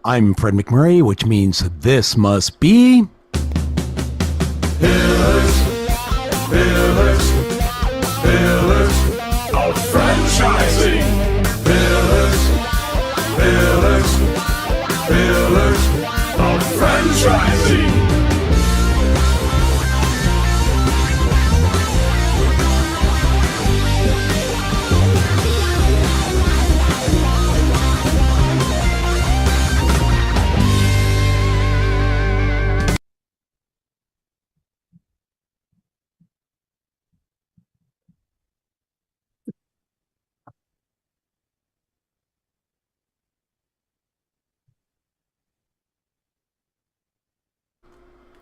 I'm Fred McMurray, which means this must be Pillars, pillars, pillars of franchising. Pillars, pillars, pillars of franchising.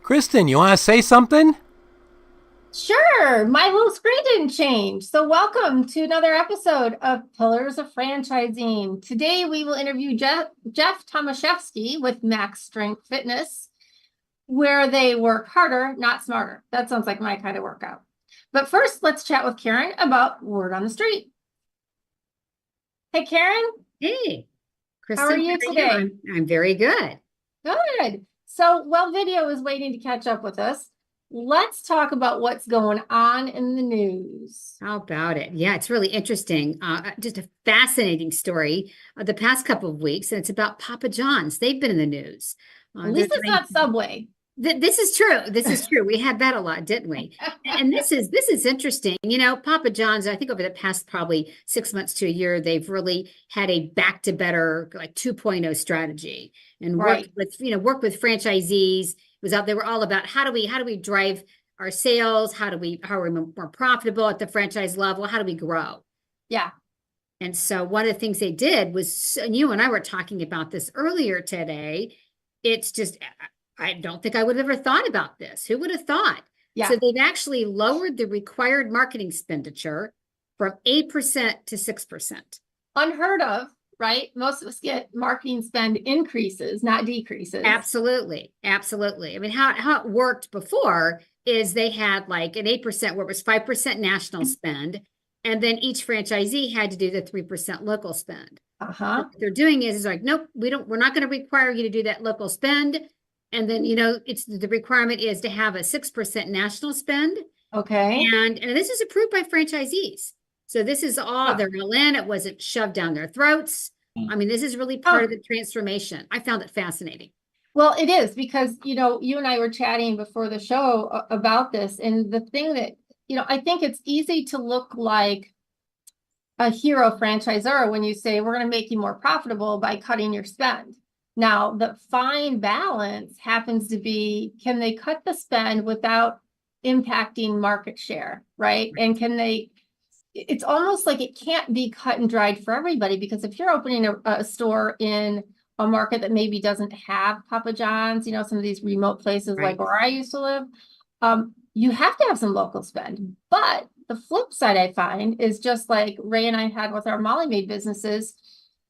Kristen. You want to say something? Sure, my little screen didn't change. So welcome to another episode of Pillars of Franchising. Today we will interview Jeff Tomaszewski with MaxStrength Fitness, where they work harder, not smarter. That sounds like my kind of workout. But first, let's chat with Karen about word on the street. Hey, Karen. Hey, Kristen. How are you today? I'm very good. Good. So, while video is waiting to catch up with us, let's talk about what's going on in the news. How about it? Yeah, it's really interesting. Just a fascinating story the past couple of weeks, and it's about Papa John's. They've been in the news. At least it's not Subway. This is true. This is true. We had that a lot, didn't we? And this is interesting. You know, Papa John's, I think over the past probably 6 months to a year, they've really had a back to better like 2.0 strategy and worked with franchisees. It was out, they were all about how do we drive our sales? How are we more profitable at the franchise level? How do we grow? Yeah. And so one of the things they did was, and you and I were talking about this earlier today, it's just, I don't think I would have ever thought about this. Who would have thought? Yeah. So they've actually lowered the required marketing expenditure from 8% to 6%. Unheard of, right? Most of us get marketing spend increases, not decreases. Absolutely. Absolutely. I mean, how it worked before is they had like an 8% where it was 5% national spend. And then each franchisee had to do the 3% local spend. Uh-huh. What they're doing is like, nope, we're not going to require you to do that local spend. And then, you know, it's the requirement is to have a 6% national spend. Okay. And this is approved by franchisees. So this is all, they're all in. It wasn't shoved down their throats. I mean, this is really part of the transformation. I found it fascinating. Well, it is because, you know, you and I were chatting before the show about this. And the thing that, you know, I think it's easy to look like a hero franchisor when you say, we're going to make you more profitable by cutting your spend. Now, the fine balance happens to be, can they cut the spend without impacting market share, right? And it's almost like it can't be cut and dried for everybody, because if you're opening a store in a market that maybe doesn't have Papa John's, you know, some of these remote places like where I used to live, you have to have some local spend. But the flip side I find is just like Ray and I had with our Molly Maid businesses.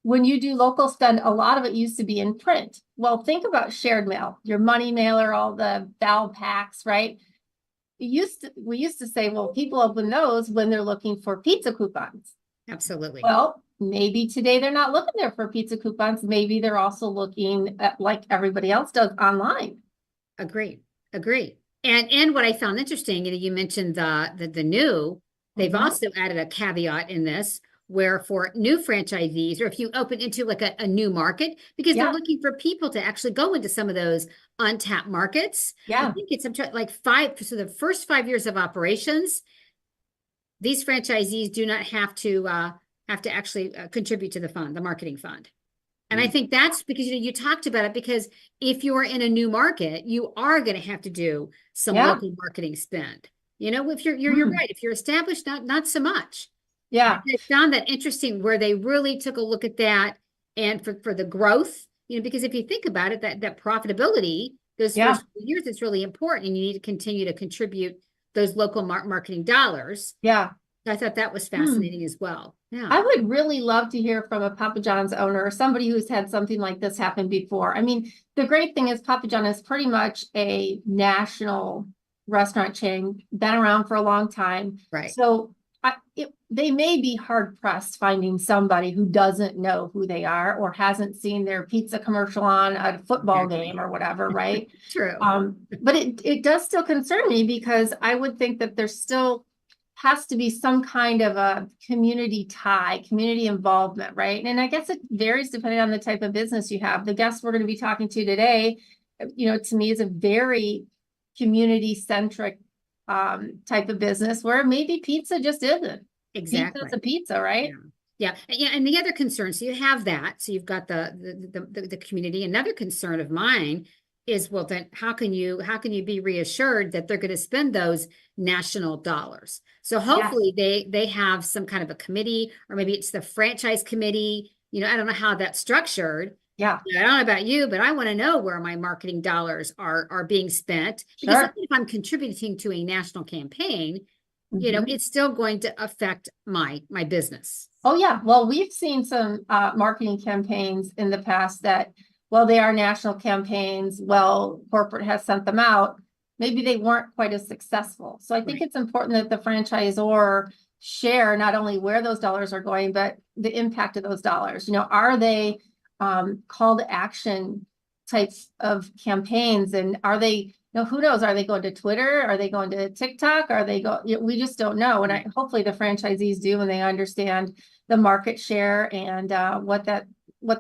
When you do local spend, a lot of it used to be in print. Well, think about shared mail, your money mailer, all the Val packs, right? We used to say, well, people open those when they're looking for pizza coupons. Absolutely. Well, maybe today they're not looking there for pizza coupons. Maybe they're also looking at, like everybody else does, online. Agree. And what I found interesting, you know, you mentioned the new, they've also added a caveat in this, where for new franchisees, or if you open into like a new market, because they're looking for people to actually go into some of those untapped markets. Yeah. I think it's like so the first 5 years of operations, these franchisees do not have to actually contribute to the fund, the marketing fund. And I think that's because, you know, you talked about it, because if you're in a new market, you are going to have to do some local marketing spend. You know, if you're right. If you're established, not so much. Yeah. I found that interesting, where they really took a look at that, and for the growth, you know, because if you think about it, that profitability, those first few years, it's really important, and you need to continue to contribute those local marketing dollars. Yeah. I thought that was fascinating as well. Yeah. I would really love to hear from a Papa John's owner, or somebody who's had something like this happen before. I mean, the great thing is Papa John is pretty much a national restaurant chain, been around for a long time. Right. So they may be hard pressed finding somebody who doesn't know who they are or hasn't seen their pizza commercial on a football game or whatever, right? True. But it does still concern me because I would think that there still has to be some kind of a community tie, community involvement, right? And I guess it varies depending on the type of business you have. The guest we're going to be talking to today, to me is a very community centric type of business where maybe pizza just isn't. Exactly. Pizza's a pizza, right? Yeah. And the other concern, so you have that. So you've got the community. Another concern of mine is, well, then how can you be reassured that they're going to spend those national dollars? So hopefully they have some kind of a committee, or maybe it's the franchise committee. I don't know how that's structured. Yeah. I don't know about you, but I want to know where my marketing dollars are being spent, because if I'm contributing to a national campaign, it's still going to affect my business. Oh yeah. Well, we've seen some marketing campaigns in the past that, well, they are national campaigns. Well, corporate has sent them out. Maybe they weren't quite as successful. So I think it's important that the franchisor share not only where those dollars are going, but the impact of those dollars. Are they call to action types of campaigns, and are they? Who knows? Are they going to Twitter? Are they going to TikTok? We just don't know. And hopefully the franchisees do, and they understand the market share and what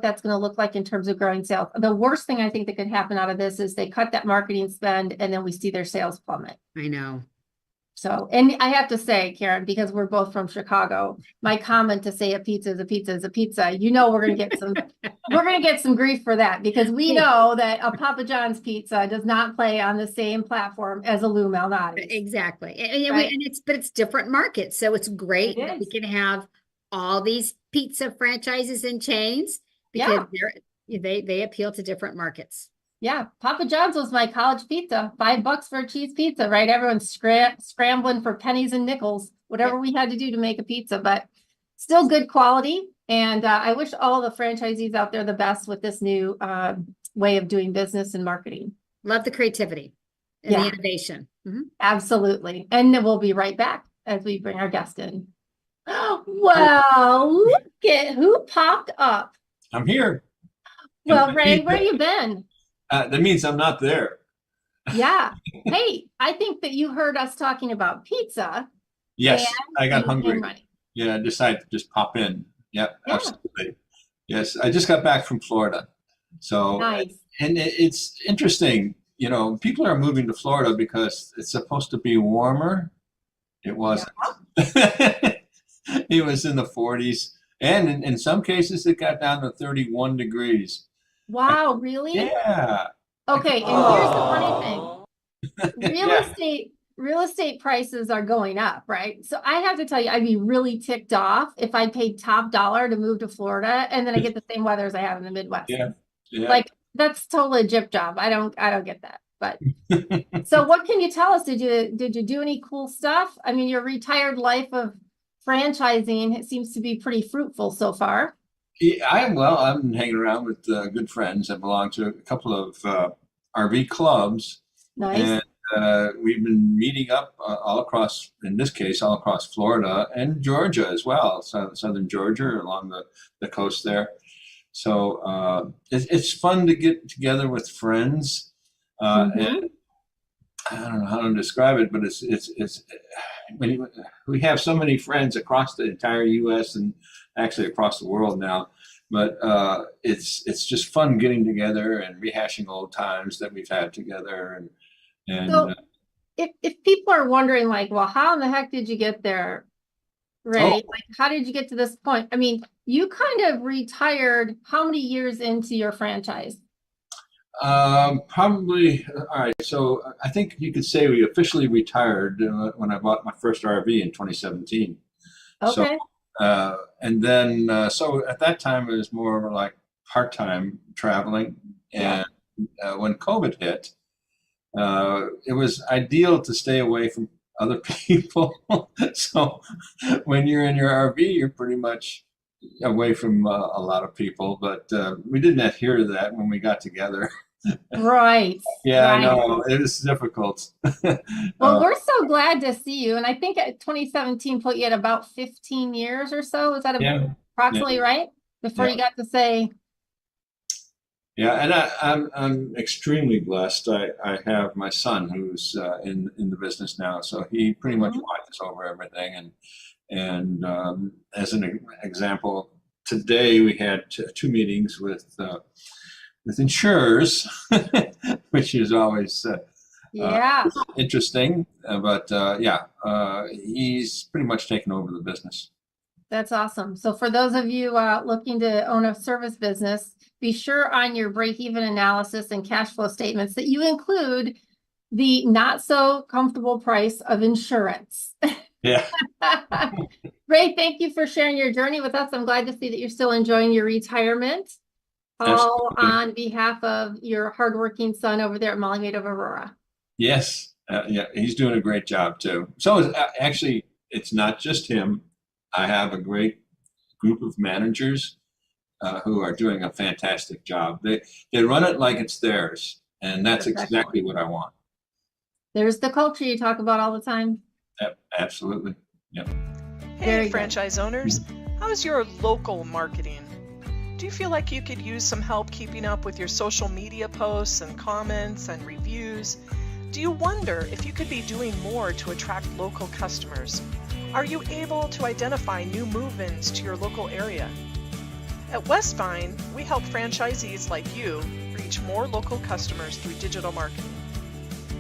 that's going to look like in terms of growing sales. The worst thing I think that could happen out of this is they cut that marketing spend and then we see their sales plummet. I know. So, and I have to say, Karen, because we're both from Chicago, my comment to say a pizza is a pizza is a pizza, we're going to get some grief for that, because we know that a Papa John's pizza does not play on the same platform as a Lou Malnati's. Exactly. But it's different markets. So it's great that we can have all these pizza franchises and chains, because they appeal to different markets. Yeah, Papa John's was my college pizza, $5 for a cheese pizza, right? Everyone's scrambling for pennies and nickels, whatever we had to do to make a pizza, but still good quality. And I wish all the franchisees out there the best with this new way of doing business and marketing. Love the creativity and the innovation. Absolutely. And then we'll be right back as we bring our guest in. Well, look at who popped up. I'm here. Well, Ray, where you been? That means I'm not there. Yeah. Hey, I think that you heard us talking about pizza. Yes, I got hungry. Yeah, I decided to just pop in. Yep, absolutely. Yes, I just got back from Florida. So, nice. And it's interesting, people are moving to Florida because it's supposed to be warmer. It wasn't. Yeah. It was in the 40s. And in some cases, it got down to 31 degrees. Wow, really? Yeah. Okay, and here's the funny thing. Real estate prices are going up, right? So I have to tell you, I'd be really ticked off if I paid top dollar to move to Florida and then I get the same weather as I have in the Midwest. Yeah. Like, that's totally a gyp job. I don't get that. But so what can you tell us? Did you do any cool stuff? I mean, your retired life of franchising, it seems to be pretty fruitful so far. Yeah, I'm hanging around with good friends. I belong to a couple of RV clubs. Nice. And we've been meeting up all across Florida and Georgia as well, southern Georgia, along the coast there. So it's fun to get together with friends. And I don't know how to describe it, but it's we have so many friends across the entire U.S. and actually across the world now. But it's just fun getting together and rehashing old times that we've had together. And so if people are wondering, like, well, how in the heck did you get there, Ray? Like, how did you get to this point? I mean, you kind of retired how many years into your franchise? Probably. All right. So I think you could say we officially retired when I bought my first RV in 2017. Okay. So, and then, so at that time it was more like part-time traveling. And when COVID hit, it was ideal to stay away from other people. So when you're in your RV, you're pretty much away from a lot of people, but we didn't adhere to that when we got together. Right. Yeah, Right. no, it is difficult. Well, we're so glad to see you. And I think 2017 put you at about 15 years or so. Is that Yeah, approximately yeah, right? Before yeah. you got to say, Yeah, and I'm extremely blessed. I have my son who's in the business now, so he pretty much Mhm. watches over everything. And as an example, today we had two meetings with insurers, which is always yeah, interesting. But yeah, he's pretty much taken over the business. that's awesome. So for those of you looking to own a service business, be sure on your break-even analysis and cash flow statements that you include the not so comfortable price of insurance. Yeah. Ray, thank you for sharing your journey with us. I'm glad to see that you're still enjoying your retirement. All Absolutely. on behalf of your hardworking son over there at Molly Maid of Aurora. Yes. Yeah, he's doing a great job too. So actually, it's not just him. I have a great group of managers who are doing a fantastic job. They run it like it's theirs, and that's That's exactly excellent. what I want. There's the culture you talk about all the time. Absolutely. Yep. Hey, Very good. franchise owners, how's your local marketing? Do you feel like you could use some help keeping up with your social media posts and comments and reviews? Do you wonder if you could be doing more to attract local customers? Are you able to identify new move-ins to your local area? At Westvine, we help franchisees like you reach more local customers through digital marketing.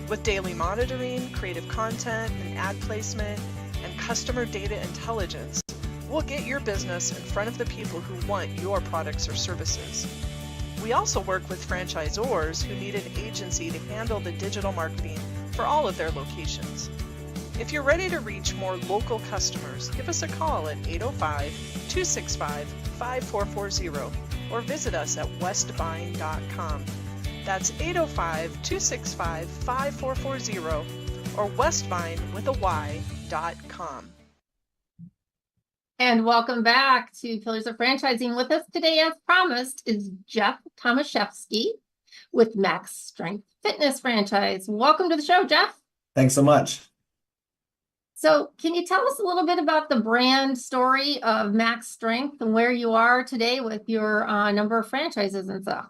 With daily monitoring, creative content, and ad placement, and customer data intelligence, we'll get your business in front of the people who want your products or services. We also work with franchisors who need an agency to handle the digital marketing for all of their locations. If you're ready to reach more local customers, give us a call at 805-265-5440 or visit us at westvine.com. That's 805-265-5440 or westvine.com. And welcome back to Pillars of Franchising. With us today, as promised, is Jeff Tomaszewski with MaxStrength Fitness Franchise. Welcome to the show, Jeff. Thanks so much. So can you tell us a little bit about the brand story of MaxStrength and where you are today with your number of franchises and stuff?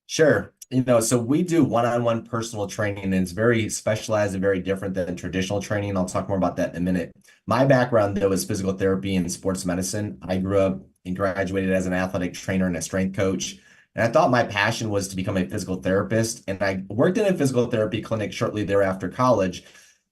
Sure. So we do one-on-one personal training, and it's very specialized and very different than traditional training. I'll talk more about that in a minute. My background, though, is physical therapy and sports medicine. I grew up and graduated as an athletic trainer and a strength coach. And I thought my passion was to become a physical therapist. And I worked in a physical therapy clinic shortly thereafter college.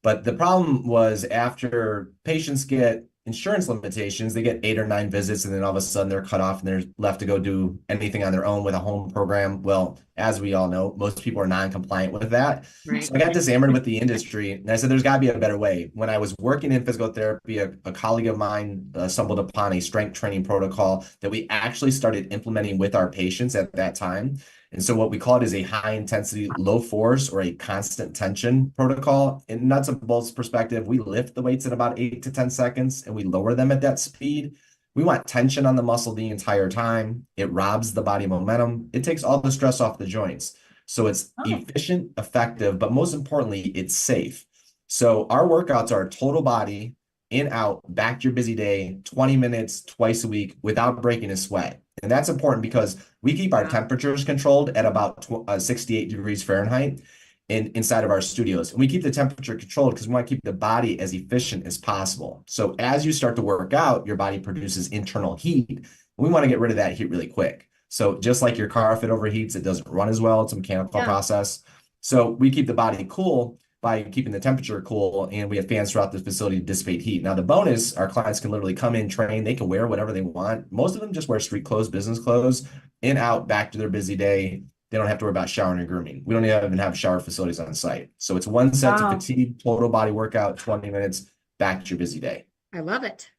But the problem was after patients get insurance limitations, they get 8 or 9 visits, and then all of a sudden they're cut off and they're left to go do anything on their own with a home program. Well, as we all know, most people are non-compliant with that. Right. So I got disenamored with the industry, and I said, there's got to be a better way. When I was working in physical therapy, a colleague of mine stumbled upon a strength training protocol that we actually started implementing with our patients at that time. And so what we call it is a high intensity, low force, or a constant tension protocol. In nuts and bolts perspective, we lift the weights in about 8 to 10 seconds and we lower them at that speed. We want tension on the muscle the entire time. It robs the body momentum. It takes all the stress off the joints. So it's efficient, effective, but most importantly, it's safe. So our workouts are total body, in, out, back to your busy day, 20 minutes, twice a week without breaking a sweat. And that's important because we keep our temperatures controlled at about 68 degrees Fahrenheit inside of our studios. And we keep the temperature controlled because we want to keep the body as efficient as possible. So as you start to work out, your body produces internal heat. We want to get rid of that heat really quick. So just like your car, if it overheats, it doesn't run as well. It's a mechanical process. So we keep the body cool by keeping the temperature cool, and we have fans throughout the facility to dissipate heat. Now, the bonus, our clients can literally come in, train, they can wear whatever they want. Most of them just wear street clothes, business clothes, in, out, back to their busy day. They don't have to worry about showering or grooming. We don't even have shower facilities on site. So it's one set to fatigue, total body workout, 20 minutes, back to your busy day. I love it.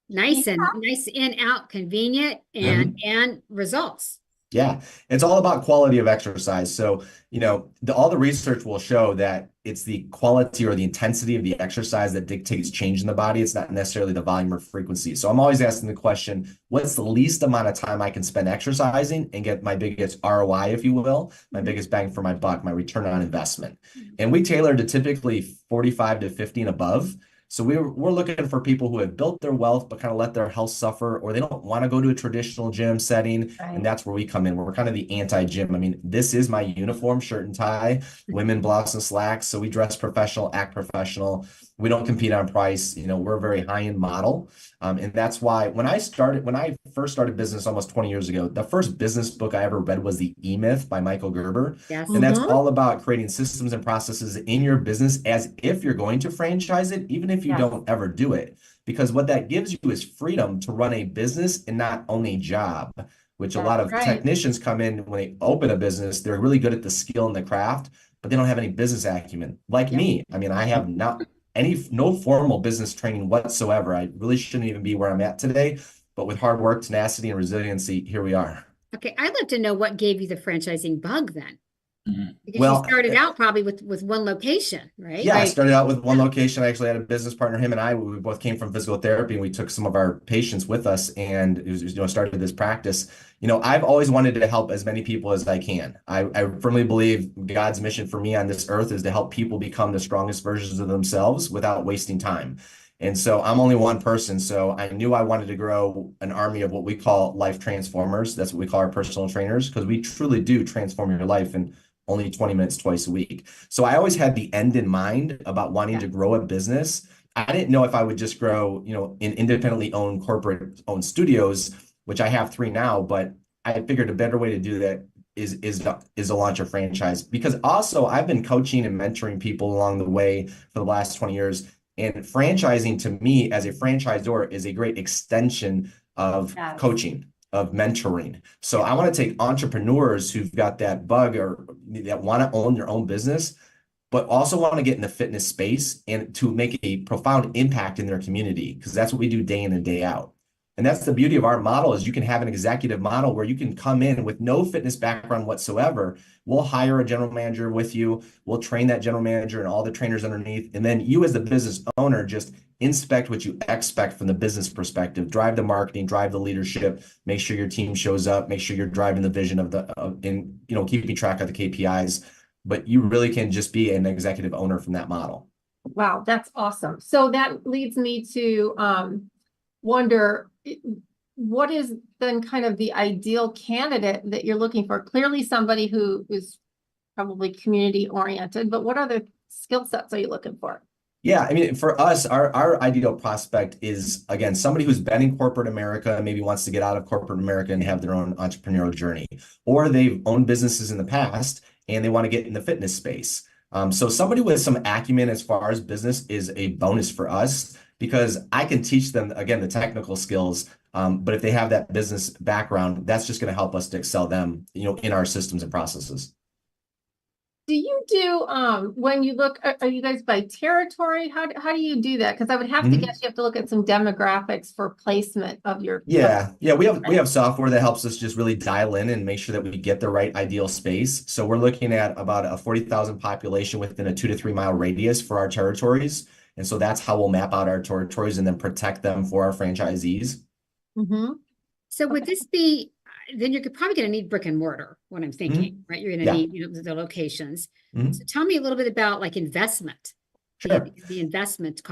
Nice and nice in, out, convenient, and results. Yeah, it's all about quality of exercise. So, all the research will show that it's the quality or the intensity of the exercise that dictates change in the body. It's not necessarily the volume or frequency. So I'm always asking the question, what's the least amount of time I can spend exercising and get my biggest ROI, if you will, my biggest bang for my buck, my return on investment. And we tailor to typically 45 to 50 and above. So we're looking for people who have built their wealth, but kind of let their health suffer, or they don't want to go to a traditional gym setting. Right. And that's where we come in. We're kind of the anti-gym. I mean, this is my uniform, shirt and tie, women blouse and slacks. So we dress professional, act professional. We don't compete on price. We're a very high-end model. And that's why when I first started business almost 20 years ago, the first business book I ever read was The E-Myth by Michael Gerber. Yes. And that's all about creating systems and processes in your business as if you're going to franchise it, even if you don't ever do it. Because what that gives you is freedom to run a business and not own a job, which a lot of technicians come in when they open a business, they're really good at the skill and the craft, but they don't have any business acumen. Like me, I mean, I have no formal business training whatsoever. I really shouldn't even be where I'm at today, but with hard work, tenacity, and resiliency, here we are. Okay, I'd love to know what gave you the franchising bug then. Because Well, you started out probably with one location, right? Yeah, I started out with one location. I actually had a business partner, him and I, we both came from physical therapy, and we took some of our patients with us and it was, started this practice. I've always wanted to help as many people as I can. I firmly believe God's mission for me on this earth is to help people become the strongest versions of themselves without wasting time. And so I'm only one person. So I knew I wanted to grow an army of what we call life transformers. That's what we call our personal trainers, because we truly do transform your life in only 20 minutes twice a week. So I always had the end in mind about wanting to grow a business. I didn't know if I would just grow, in independently owned corporate owned studios, which I have 3 now, but I figured a better way to do that is to launch a franchise. Because also I've been coaching and mentoring people along the way for the last 20 years. And franchising to me as a franchisor is a great extension of coaching, of mentoring. So I want to take entrepreneurs who've got that bug or that want to own their own business, but also want to get in the fitness space and to make a profound impact in their community, because that's what we do day in and day out. And that's the beauty of our model, is you can have an executive model where you can come in with no fitness background whatsoever. We'll hire a general manager with you. We'll train that general manager and all the trainers underneath. And then you as the business owner just inspect what you expect from the business perspective, drive the marketing, drive the leadership, make sure your team shows up, make sure you're driving the vision keeping track of the KPIs. But you really can just be an executive owner from that model. Wow, that's awesome. So that leads me to wonder, what is then kind of the ideal candidate that you're looking for? Clearly somebody who is probably community oriented, but what other skill sets are you looking for? Yeah, I mean, for us, our ideal prospect is, again, somebody who's been in corporate America and maybe wants to get out of corporate America and have their own entrepreneurial journey, or they've owned businesses in the past and they want to get in the fitness space. So somebody with some acumen as far as business is a bonus for us, because I can teach them, again, the technical skills. But if they have that business background, that's just going to help us to excel them, in our systems and processes. Do you do, when you look, are you guys by territory? How do you do that? Because I would have to guess you have to look at some demographics for placement of your. Yeah. We have software that helps us just really dial in and make sure that we get the right ideal space. So we're looking at about a 40,000 population within a 2 to 3 mile radius for our territories. And so that's how we'll map out our territories and then protect them for our franchisees. Mm-hmm. So would this be, then you're probably going to need brick and mortar, what I'm thinking, right? You're going to need, the locations. So tell me a little bit about like investment, Sure. the investment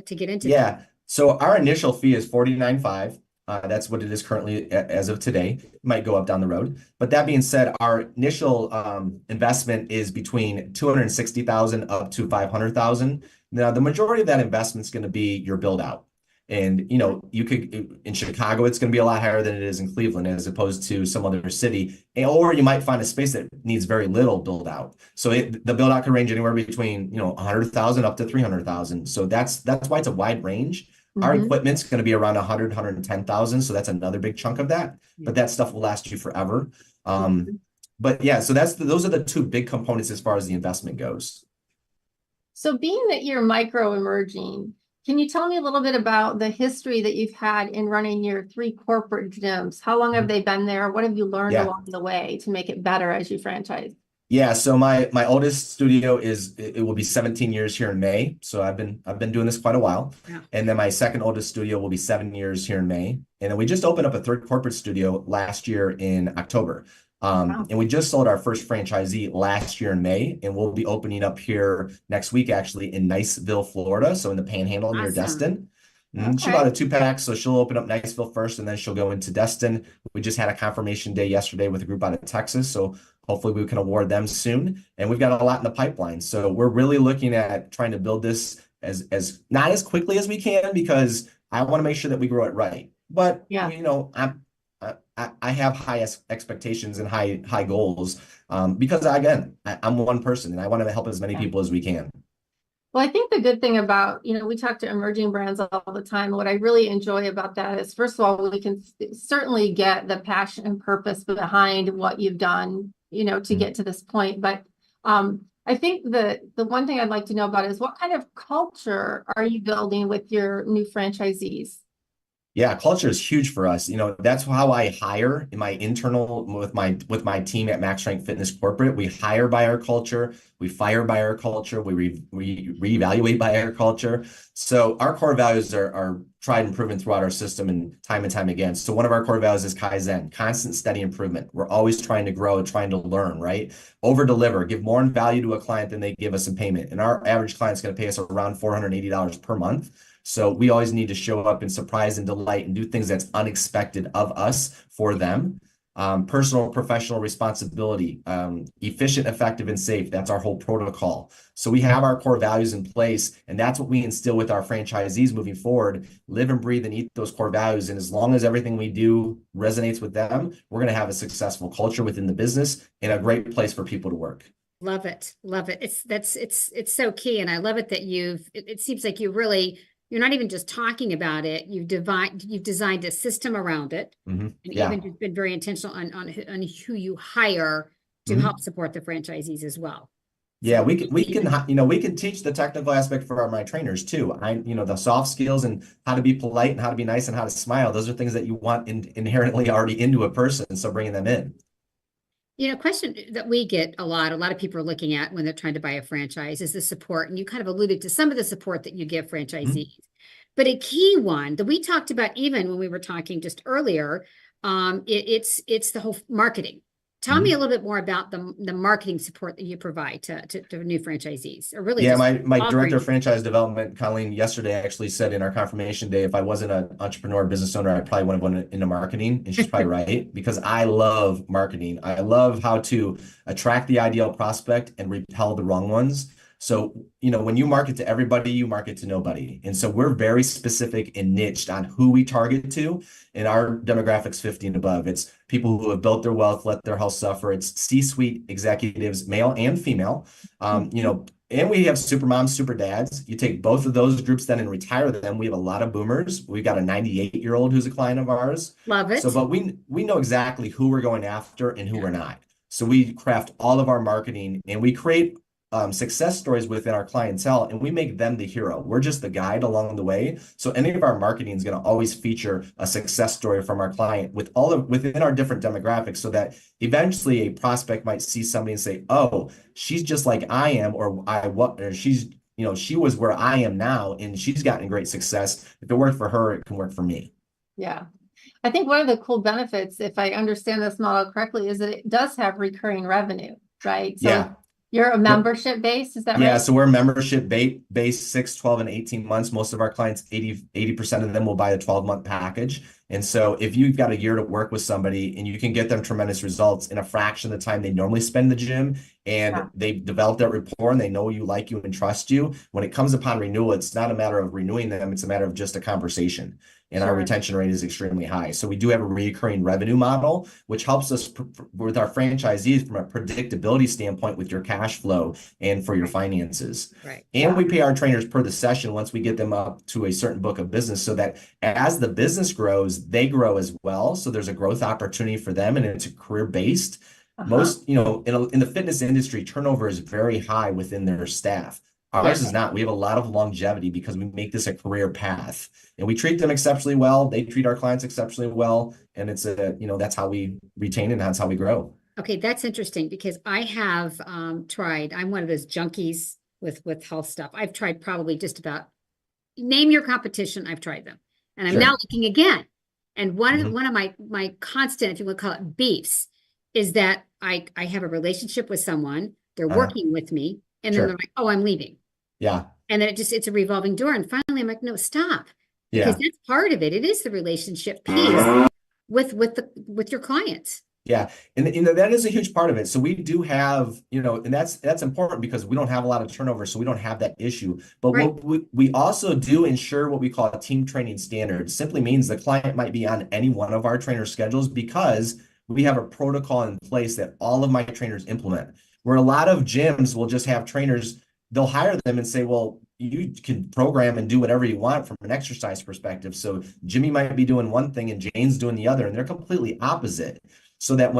to get into that. So our initial fee is $49.5. That's what it is currently as of today. It might go up down the road. But that being said, our initial investment is between $260,000 up to $500,000. Now, the majority of that investment is going to be your build out. And, you could, in Chicago, it's going to be a lot higher than it is in Cleveland, as opposed to some other city. Or you might find a space that needs very little build out. So the build out can range anywhere between, 100,000 up to 300,000. So that's why it's a wide range. Our equipment's going to be around 100, 110,000. So that's another big chunk of that. But that stuff will last you forever. But yeah, so those are the 2 big components as far as the investment goes. So being that you're micro emerging, Can you tell me a little bit about the history that you've had in running your 3 corporate gyms? How long have they been there? What have you learned Yeah. along the way to make it better as you franchise? Yeah, so my oldest studio it will be 17 years here in May. So I've been doing this quite a while. Yeah. And then my second oldest studio will be 7 years here in May. And then we just opened up a third corporate studio last year in October. Wow. And we just sold our first franchisee last year in May, and we'll be opening up here next week, actually, in Niceville, Florida. So in the Panhandle near Awesome. Destin. She Okay. bought a 2-pack, so she'll open up Niceville first, and then she'll go into Destin. We just had a confirmation day yesterday with a group out of Texas, so hopefully we can award them soon. And we've got a lot in the pipeline. So we're really looking at trying to build this as not as quickly as we can, because I want to make sure that we grow it right. But Yeah. you know, I have high expectations and high goals, because again, I'm one person and I want to help as many people as we can. Well, I think the good thing about, we talk to emerging brands all the time. What I really enjoy about that is, first of all, we can certainly get the passion and purpose behind what you've done, to get to this point. But I think the one thing I'd like to know about is, what kind of culture are you building with your new franchisees? Yeah, culture is huge for us. That's how I hire in my internal with my team at MaxStrength Fitness Corporate. We hire by our culture, we fire by our culture, we reevaluate by our culture. So our core values are tried and proven throughout our system and time again. So one of our core values is Kaizen, constant steady improvement. We're always trying to grow, trying to learn, right? Over deliver, give more in value to a client than they give us in payment. And our average client's going to pay us around $480 per month. So we always need to show up and surprise and delight and do things that's unexpected of us for them. Personal, professional responsibility, efficient, effective, and safe. That's our whole protocol. So we have our core values in place, and that's what we instill with our franchisees moving forward. Live and breathe and eat those core values. And as long as everything we do resonates with them, we're going to have a successful culture within the business and a great place for people to work. Love it. Love it. It's so key. And I love it that it seems like you're not even just talking about it. You've designed a system around it, and even you've been very intentional on who you hire to help support the franchisees as well. Yeah, we can teach the technical aspect for my trainers too. The soft skills and how to be polite and how to be nice and how to smile. Those are things that you want inherently already into a person. So bringing them in. Question that we get a lot of people are looking at when they're trying to buy a franchise is the support. And you kind of alluded to some of the support that you give franchisees. But a key one that we talked about even when we were talking just earlier, it's the whole marketing. Tell me a little bit more about the marketing support that you provide to new franchisees. Or really, my director of franchise development, Colleen, yesterday actually said in our confirmation day, if I wasn't an entrepreneur business owner, I probably wouldn't have went into marketing. And she's probably right, because I love marketing. I love how to attract the ideal prospect and repel the wrong ones. So, when you market to everybody, you market to nobody. And so we're very specific and niched on who we target to. In our demographics 50 and above, it's people who have built their wealth, let their health suffer. It's C-suite executives, male and female. And we have super moms, super dads. You take both of those groups then and retire them. We have a lot of boomers. We've got a 98-year-old who's a client of ours. Love it. So, but we know exactly who we're going after and who we're not. So we craft all of our marketing and we create success stories within our clientele, and we make them the hero. We're just the guide along the way. So any of our marketing is going to always feature a success story from our client within our different demographics, so that eventually a prospect might see somebody and say, "Oh, she's just like I am," or she's, she was where I am now, and she's gotten great success. If it worked for her, it can work for me. Yeah. I think one of the cool benefits, if I understand this model correctly, is that it does have recurring revenue, right? So you're a membership base, is that right? Yeah, so we're membership based 6, 12, and 18 months. Most of our clients, 80% of them will buy a 12-month package. And so if you've got a year to work with somebody and you can get them tremendous results in a fraction of the time they normally spend in the gym, and they've developed that rapport and they know you, like you, and trust you, when it comes upon renewal, it's not a matter of renewing them, it's a matter of just a conversation. And our retention rate is extremely high. So we do have a recurring revenue model, which helps us with our franchisees from a predictability standpoint with your cash flow and for your finances. Right. And we pay our trainers per the session once we get them up to a certain book of business, so that as the business grows, they grow as well. So there's a growth opportunity for them, and it's career-based. Most, in the fitness industry, turnover is very high within their staff. Ours is not. We have a lot of longevity because we make this a career path, and we treat them exceptionally well. They treat our clients exceptionally well, and it's that's how we retain and that's how we grow. Okay, that's interesting because I have tried. I'm one of those junkies with health stuff. I've tried probably just about name your competition. I've tried them, and I'm now looking again. And one of my constant, if you would call it, beefs is that I have a relationship with someone. They're working with me, and then they're like, "Oh, I'm leaving." Yeah. And then it's a revolving door. And finally, I'm like, "No, stop," because that's part of it. It is the relationship piece with your clients. Yeah, and that is a huge part of it. So we do have, and that's important because we don't have a lot of turnover, so we don't have that issue. But we also do ensure what we call a team training standard. Simply means the client might be on any one of our trainer schedules because we have a protocol in place that all of my trainers implement. Where a lot of gyms will just have trainers, they'll hire them and say, well, you can program and do whatever you want from an exercise perspective. So Jimmy might be doing one thing and Jane's doing the other, and they're completely opposite. So that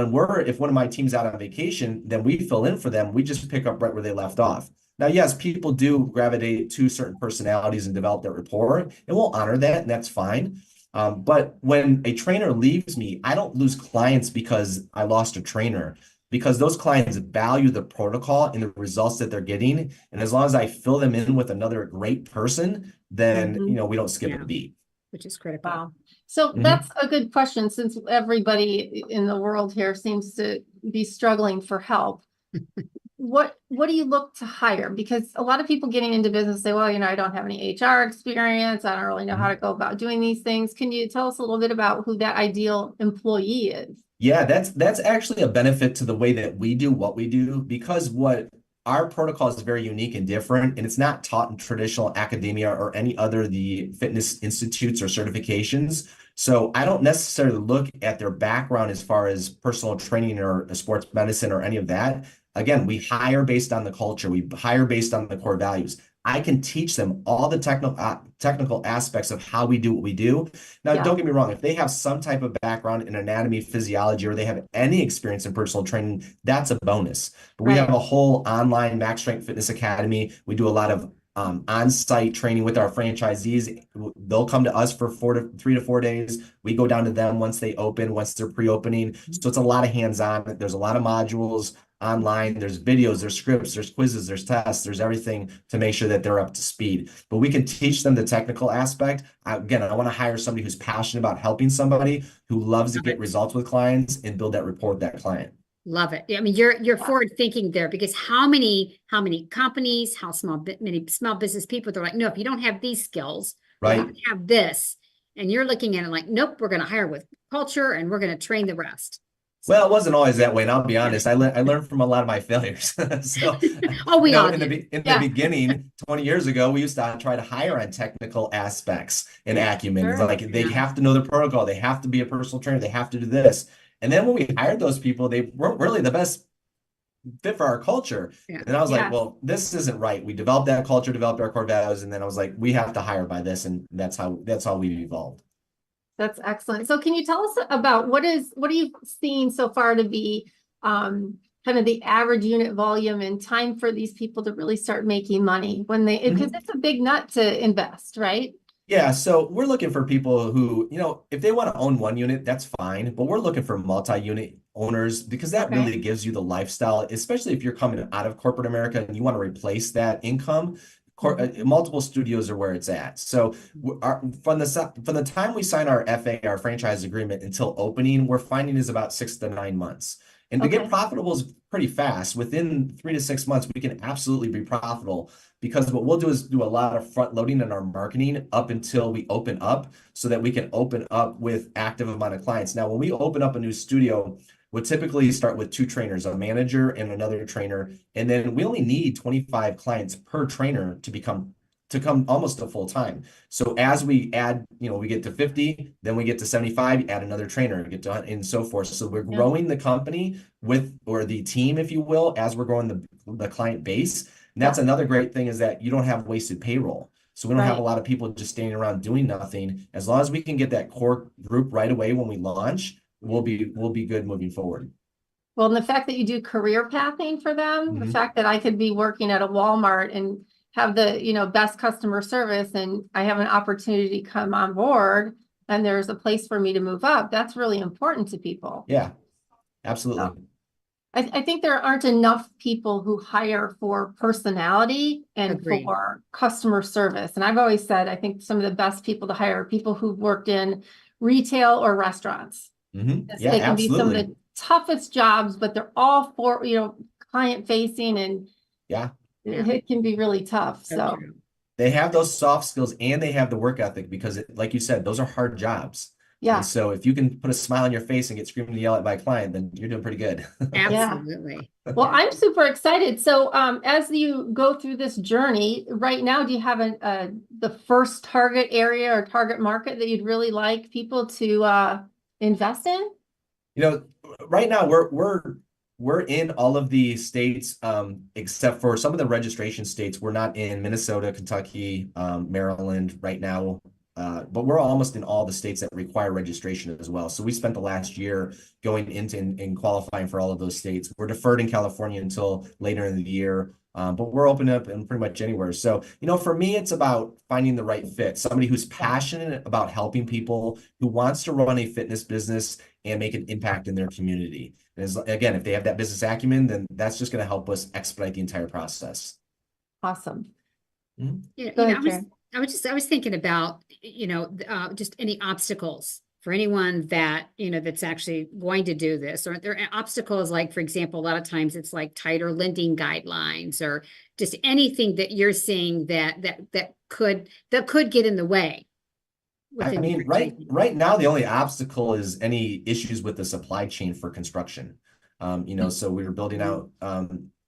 if one of my team's out on vacation, then we fill in for them. We just pick up right where they left off. Now, yes, people do gravitate to certain personalities and develop that rapport, and we'll honor that, and that's fine. But when a trainer leaves me, I don't lose clients because I lost a trainer, because those clients value the protocol and the results that they're getting. And as long as I fill them in with another great person, then, we don't skip a beat. Which is critical. Wow. So that's a good question, since everybody in the world here seems to be struggling for help. What do you look to hire? Because a lot of people getting into business say, well, I don't have any HR experience. I don't really know how to go about doing these things. Can you tell us a little bit about who that ideal employee is? Yeah, that's actually a benefit to the way that we do what we do, because our protocol is very unique and different, and it's not taught in traditional academia or any other the fitness institutes or certifications. So I don't necessarily look at their background as far as personal training or sports medicine or any of that. Again, we hire based on the culture. We hire based on the core values. I can teach them all the technical aspects of how we do what we do. Now, don't get me wrong. If they have some type of background in anatomy, physiology, or they have any experience in personal training, that's a bonus. But we have a whole online MaxStrength Fitness Academy. We do a lot of on-site training with our franchisees. They'll come to us for 3 to 4 days. We go down to them once they're pre-opening. So it's a lot of hands-on. There's a lot of modules online. There's videos, there's scripts, there's quizzes, there's tests, there's everything to make sure that they're up to speed. But we can teach them the technical aspect. Again, I want to hire somebody who's passionate about helping somebody, who loves to get results with clients and build that rapport with that client. Love it. I mean, you're forward thinking there, because how many companies, many small business people, they're like, no, if you don't have these skills, you have to have this. And you're looking at it like, nope, we're going to hire with culture and we're going to train the rest. Well, it wasn't always that way, and I'll be honest. I learned from a lot of my failures. So, we all in the beginning, 20 years ago, we used to try to hire on technical aspects and acumen. It's like they have to know the protocol, they have to be a personal trainer, they have to do this. And then when we hired those people, they weren't really the best fit for our culture. And I was like, well, this isn't right. We developed that culture, developed our core values, and then I was like, we have to hire by this, and that's how we've evolved. That's excellent. So can you tell us about what are you seeing so far to be kind of the average unit volume and time for these people to really start making money when because it's a big nut to invest, right? Yeah, so we're looking for people who, if they want to own one unit, that's fine. But we're looking for multi-unit owners, because that really gives you the lifestyle, especially if you're coming out of corporate America and you want to replace that income. Multiple studios are where it's at. So from the time we sign our FA, our franchise agreement, until opening, we're finding is about 6 to 9 months. And to get profitable is pretty fast. Within 3 to 6 months, we can absolutely be profitable, because what we'll do is do a lot of front loading in our marketing up until we open up, so that we can open up with active amount of clients. Now, when we open up a new studio, we'll typically start with 2 trainers, a manager and another trainer. And then we only need 25 clients per trainer to come almost to full time. So as we add, we get to 50, then we get to 75, add another trainer, get to, and so forth. So we're growing the company or the team, if you will, as we're growing the client base. And that's another great thing, is that you don't have wasted payroll. So we don't have a lot of people just standing around doing nothing. As long as we can get that core group right away when we launch, we'll be good moving forward. Well, and the fact that you do career pathing for them, the fact that I could be working at a Walmart and have the, best customer service and I have an opportunity to come on board and there's a place for me to move up, that's really important to people. Yeah, absolutely. So, I think there aren't enough people who hire for personality and Agreed. for customer service. And I've always said, I think some of the best people to hire are people who've worked in retail or restaurants. Yeah, They can be some of absolutely. the toughest jobs, but they're all for, client facing and Yeah. it can be really tough. So true. They have those soft skills and they have the work ethic because, like you said, those are hard jobs. yeah. And so if you can put a smile on your face and get screamed and yelled at by a client, then you're doing pretty good. Absolutely. Well, I'm super excited. So as you go through this journey right now, do you have the first target area or target market that you'd really like people to invest in? Right now we're in all of the states, except for some of the registration states. We're not in Minnesota, Kentucky, Maryland right now. But we're almost in all the states that require registration as well. So we spent the last year going into and qualifying for all of those states. We're deferred in California until later in the year, but we're open up in pretty much anywhere. So, for me, it's about finding the right fit, somebody who's passionate about helping people, who wants to run a fitness business and make an impact in their community. And again, if they have that business acumen, then that's just going to help us expedite the entire process. Awesome. Yeah, Go ahead, Karen. I was thinking about, just any obstacles for anyone that, that's actually going to do this. Or there are obstacles like, for example, a lot of times it's like tighter lending guidelines or just anything that you're seeing that could get in the way. I mean, right now, the only obstacle is any issues with the supply chain for construction. So we were building out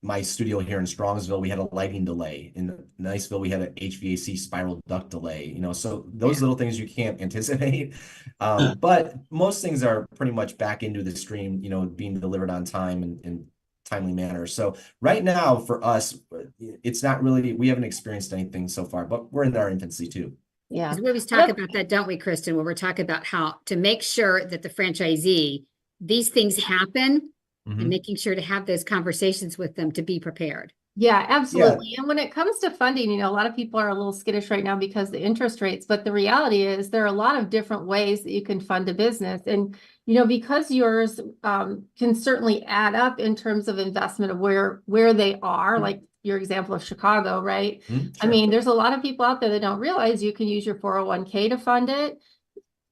my studio here in Strongsville. We had a lighting delay. In Niceville, we had an HVAC spiral duct delay. So those little things you can't anticipate. But most things are pretty much back into the stream, being delivered on time and timely manner. So right now for us, it's not really, we haven't experienced anything so far, but we're in our infancy too. Yeah. 'Cause we always talk about that, don't we, Kristen, when we're talking about how to make sure that the franchisee, these things happen and making sure to have those conversations with them to be prepared. Yeah, absolutely. And when it comes to funding, a lot of people are a little skittish right now because the interest rates, but the reality is there are a lot of different ways that you can fund a business. And, because yours can certainly add up in terms of investment of where they are, like your example of Chicago, right? Sure. I mean, there's a lot of people out there that don't realize you can use your 401k to fund it.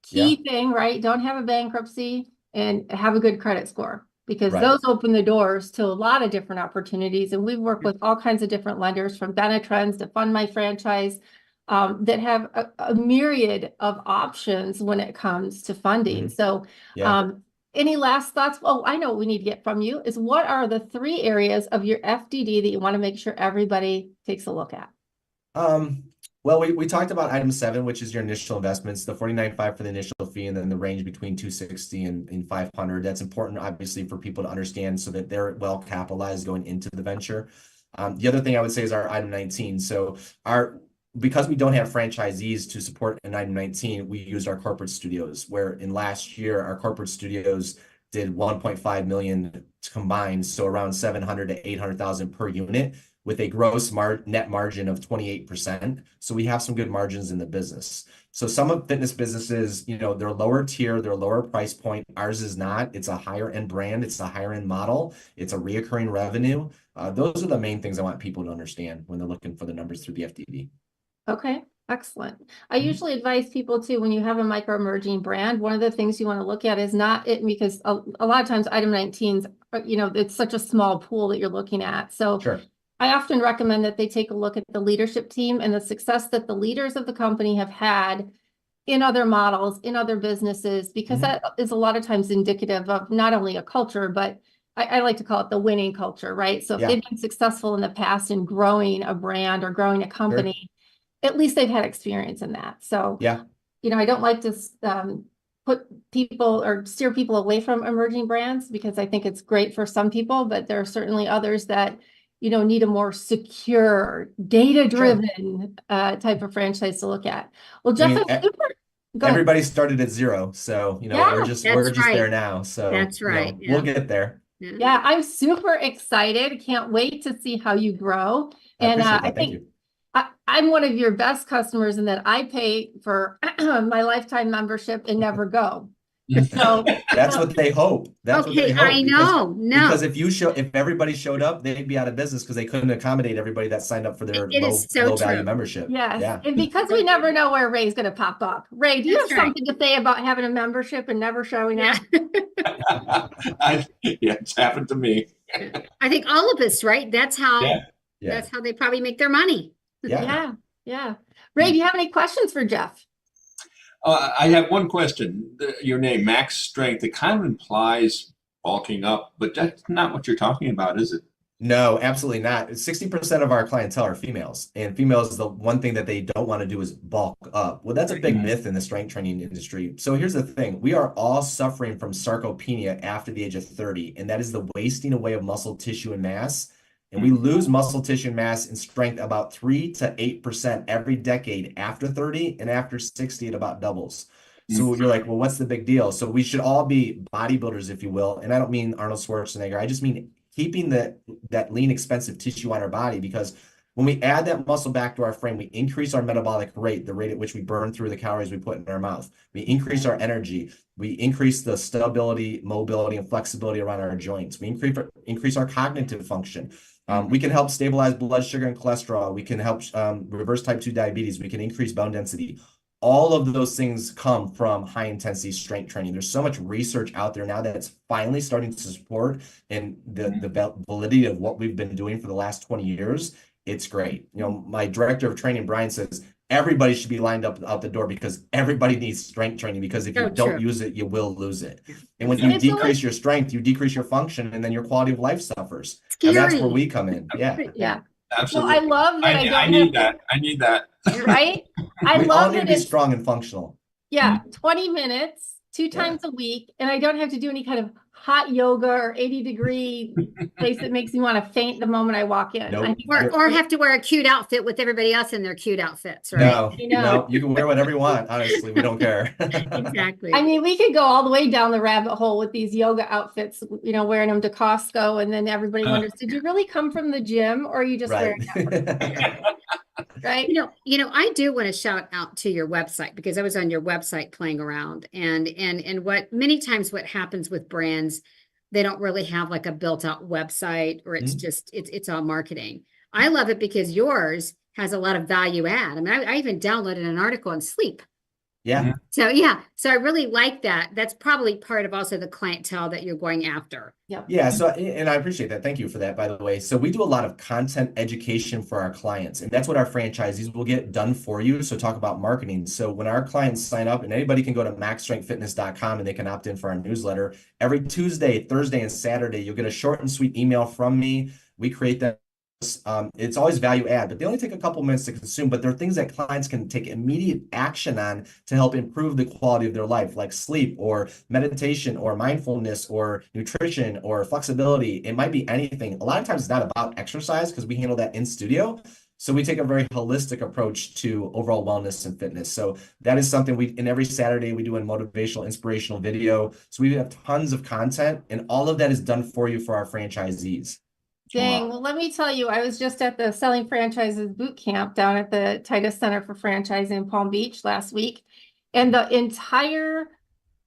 Key thing, right? Don't have a bankruptcy and have a good credit score. Because those open the doors to a lot of different opportunities. And we've worked with all kinds of different lenders from Benetrends to Fund My Franchise that have a myriad of options when it comes to funding. So any last thoughts? Oh, I know what we need to get from you is what are the 3 areas of your FDD that you want to make sure everybody takes a look at? Well, we talked about item 7, which is your initial investments, the $49.5 for the initial fee, and then the range between $260 and $500. That's important, obviously, for people to understand so that they're well capitalized going into the venture. The other thing I would say is our item 19. So because we don't have franchisees to support an item 19, we used our corporate studios, where in last year our corporate studios did 1.5 million combined, so around 700 to 800,000 per unit, with a gross net margin of 28%. So we have some good margins in the business. So some of fitness businesses, they're lower tier, they're lower price point. Ours is not. It's a higher end brand. It's a higher end model. It's a reoccurring revenue. Those are the main things I want people to understand when they're looking for the numbers through the FDD. Okay. Excellent. I usually advise people too, when you have a micro emerging brand, one of the things you want to look at is not it, because a lot of times item 19s, it's such a small pool that you're looking at. So Sure. I often recommend that they take a look at the leadership team and the success that the leaders of the company have had in other models, in other businesses, because that is a lot of times indicative of not only a culture, but I like to call it the winning culture, right? So if they've been successful in the past in growing a brand or growing a company, at least they've had experience in that. So, I don't like to put people or steer people away from emerging brands because I think it's great for some people, but there are certainly others that need a more secure, data-driven type of franchise to look at. Well, Jeff, everybody started at 0, so we're just there now. So that's right. We'll get there. Yeah, I'm super excited. Can't wait to see how you grow. And I think I'm one of your best customers in that I pay for my lifetime membership and never go. So That's what they hope. That's what they Okay, hope. I know. No, Because if everybody showed up, they'd be out of business because they couldn't accommodate everybody that signed up for their It is so low value true. membership. yes, Yeah. and because we never know where Ray's going to pop up. Ray, do you That's have right. something to say about having a membership and never showing up? Yeah, it's happened to me. I think all of us, right? That's how Yeah. Yeah. that's how they probably make their money. Yeah. Yeah, yeah. Ray, do you have any questions for Jeff? I have one question. Your name, MaxStrength, it kind of implies bulking up, but that's not what you're talking about, is it? No, absolutely not. 60% of our clientele are females, and females, the one thing that they don't want to do is bulk up. Well, that's a big myth in the strength training industry. So here's the thing. We are all suffering from sarcopenia after the age of 30, and that is the wasting away of muscle tissue and mass. And we lose muscle tissue and mass and strength about 3 to 8% every decade after 30, and after 60, it about doubles. So you're like, well, what's the big deal? So we should all be bodybuilders, if you will. And I don't mean Arnold Schwarzenegger. I just mean keeping that lean, expensive tissue on our body, because when we add that muscle back to our frame, we increase our metabolic rate, the rate at which we burn through the calories we put in our mouth. We increase our energy. We increase the stability, mobility, and flexibility around our joints. We increase our cognitive function. We can help stabilize blood sugar and cholesterol. We can help reverse type 2 diabetes. We can increase bone density. All of those things come from high intensity strength training. There's so much research out there now that it's finally starting to support and the validity of what we've been doing for the last 20 years. It's great. You know, my director of training, Brian, says everybody should be lined up out the door because everybody needs strength training, because if you don't use it, you will lose it. And when you decrease your strength, you decrease your function, and then your quality of life suffers. And that's where we come in. Yeah. Yeah. Absolutely. So I love that I need that. I need that. Right? I We all love need that to be it's strong and functional. 20 minutes, 2 times a week, and I don't have to do any kind of hot yoga or 80-degree place that makes me want to faint the moment I walk in. Nope. Or have to wear a cute outfit with everybody else in their cute outfits, right? No, You know. no, you can wear whatever you want. Honestly, we don't care. Exactly. I mean, we could go all the way down the rabbit hole with these yoga outfits, you know, wearing them to Costco, and then everybody wonders, did you really come from the gym, or are you just Right. wearing that? Right? You know, I do want to shout out to your website, because I was on your website playing around, and what many times what happens with brands, they don't really have like a built out website, or it's just it's all marketing. I love it because yours has a lot of value add. I mean, I even downloaded an article on sleep. Yeah. So yeah, so I really like that. That's probably part of also the clientele that you're going after. Yeah. So, and I appreciate that. Thank you for that, by the way. So we do a lot of content education for our clients, and that's what our franchisees will get done for you. So talk about marketing. So when our clients sign up, and anybody can go to maxstrengthfitness.com and they can opt in for our newsletter. Every Tuesday, Thursday, and Saturday, you'll get a short and sweet email from me. We create that. It's always value add, but they only take a couple minutes to consume, but they're things that clients can take immediate action on to help improve the quality of their life, like sleep or meditation or mindfulness or nutrition or flexibility. It might be anything. A lot of times it's not about exercise because we handle that in studio. So we take a very holistic approach to overall wellness and fitness. So that is something and every Saturday we do a motivational, inspirational video. So we have tons of content, and all of that is done for you for our franchisees. Dang. Well, let me tell you, I was just at the Selling Franchises boot camp down at the Titus Center for Franchising in Palm Beach last week. And the entire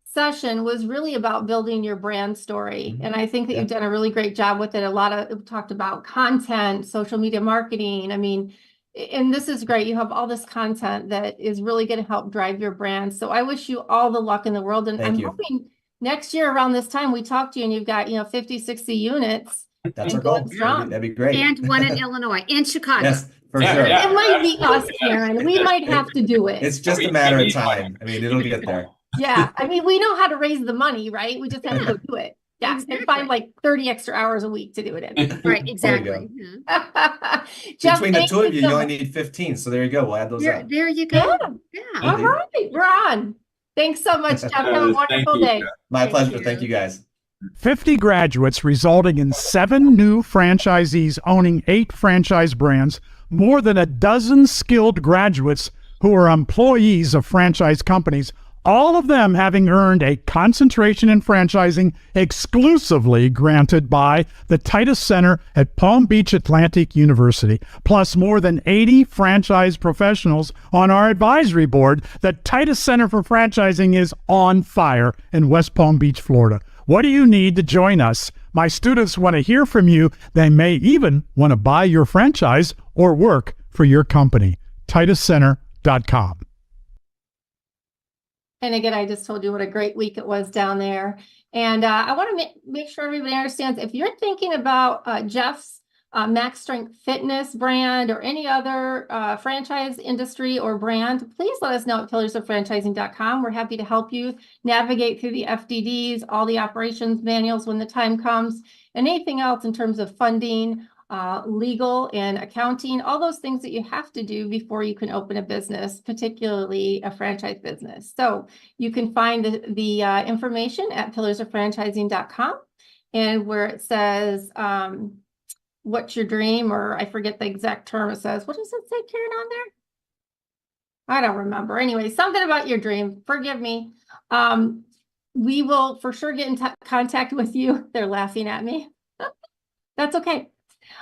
session was really about building your brand story. And I think that you've done a really great job with it. It talked about content, social media marketing. I mean, and this is great. You have all this content that is really going to help drive your brand. So I wish you all the luck in the world. And I'm hoping next year around this time, we talk to you and you've got, 50, 60 units. That's our goal. That'd be great. And one in Illinois and Chicago. Yes, for sure. Yeah. It might be us, Karen. We might have to do it. It's just a matter of time. I mean, it'll get there. Yeah. I mean, we know how to raise the money, right? We just have to go do it. Yeah. Exactly. And find like 30 extra hours a week to do it in. Right, exactly. Yeah. Jeff, Between the thank two of you, so you only much. need 15. So there you go. We'll add those up. There you go. Yeah. Yeah. All right. We're on. Thanks so much, Jeff. Have a Thank wonderful you, day. Jeff. My pleasure. you. Thank you, guys. 50 graduates resulting in 7 new franchisees owning 8 franchise brands, more than a dozen skilled graduates who are employees of franchise companies, all of them having earned a concentration in franchising exclusively granted by the Titus Center at Palm Beach Atlantic University, plus more than 80 franchise professionals on our advisory board. The Titus Center for Franchising is on fire in West Palm Beach, Florida. What do you need to join us? My students want to hear from you. They may even want to buy your franchise or work for your company. TitusCenter.com. And again, I just told you what a great week it was down there. And I want to make sure everybody understands, if you're thinking about Jeff's MaxStrength Fitness brand or any other franchise industry or brand, please let us know at pillarsoffranchising.com. We're happy to help you navigate through the FDDs, all the operations manuals when the time comes, and anything else in terms of funding, legal and accounting, all those things that you have to do before you can open a business, particularly a franchise business. So you can find the information at pillarsoffranchising.com, and where it says, what's your dream? Or I forget the exact term it says. What does it say, Karen, on there? I don't remember. Anyway, something about your dream. Forgive me. We will for sure get in contact with you. They're laughing at me. That's okay.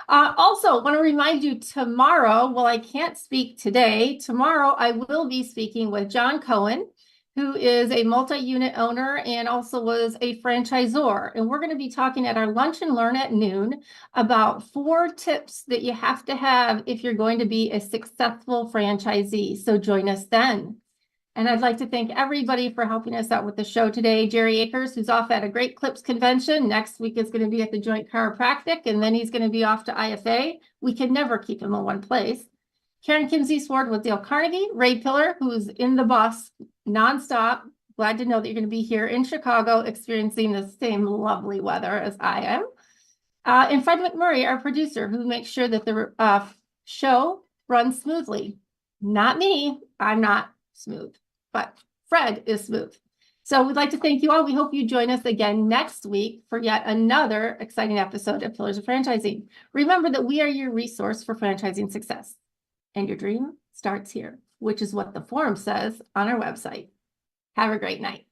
Also, want to remind you tomorrow, well, I can't speak today. Tomorrow, I will be speaking with John Cohen, who is a multi-unit owner and also was a franchisor. And we're going to be talking at our Lunch and Learn at noon about 4 tips that you have to have if you're going to be a successful franchisee. So join us then. And I'd like to thank everybody for helping us out with the show today. Jerry Akers, who's off at a Great Clips convention. Next week is going to be at the Joint Chiropractic, and then he's going to be off to IFA. We can never keep him in one place. Karen Kimsey Sword with Dale Carnegie. Ray Pillar, who's in the bus nonstop. Glad to know that you're going to be here in Chicago experiencing the same lovely weather as I am. And Fred McMurray, our producer, who makes sure that the show runs smoothly. Not me. I'm not smooth, but Fred is smooth. So we'd like to thank you all. We hope you join us again next week for yet another exciting episode of Pillars of Franchising. Remember that we are your resource for franchising success. And your dream starts here, which is what the forum says on our website. Have a great night.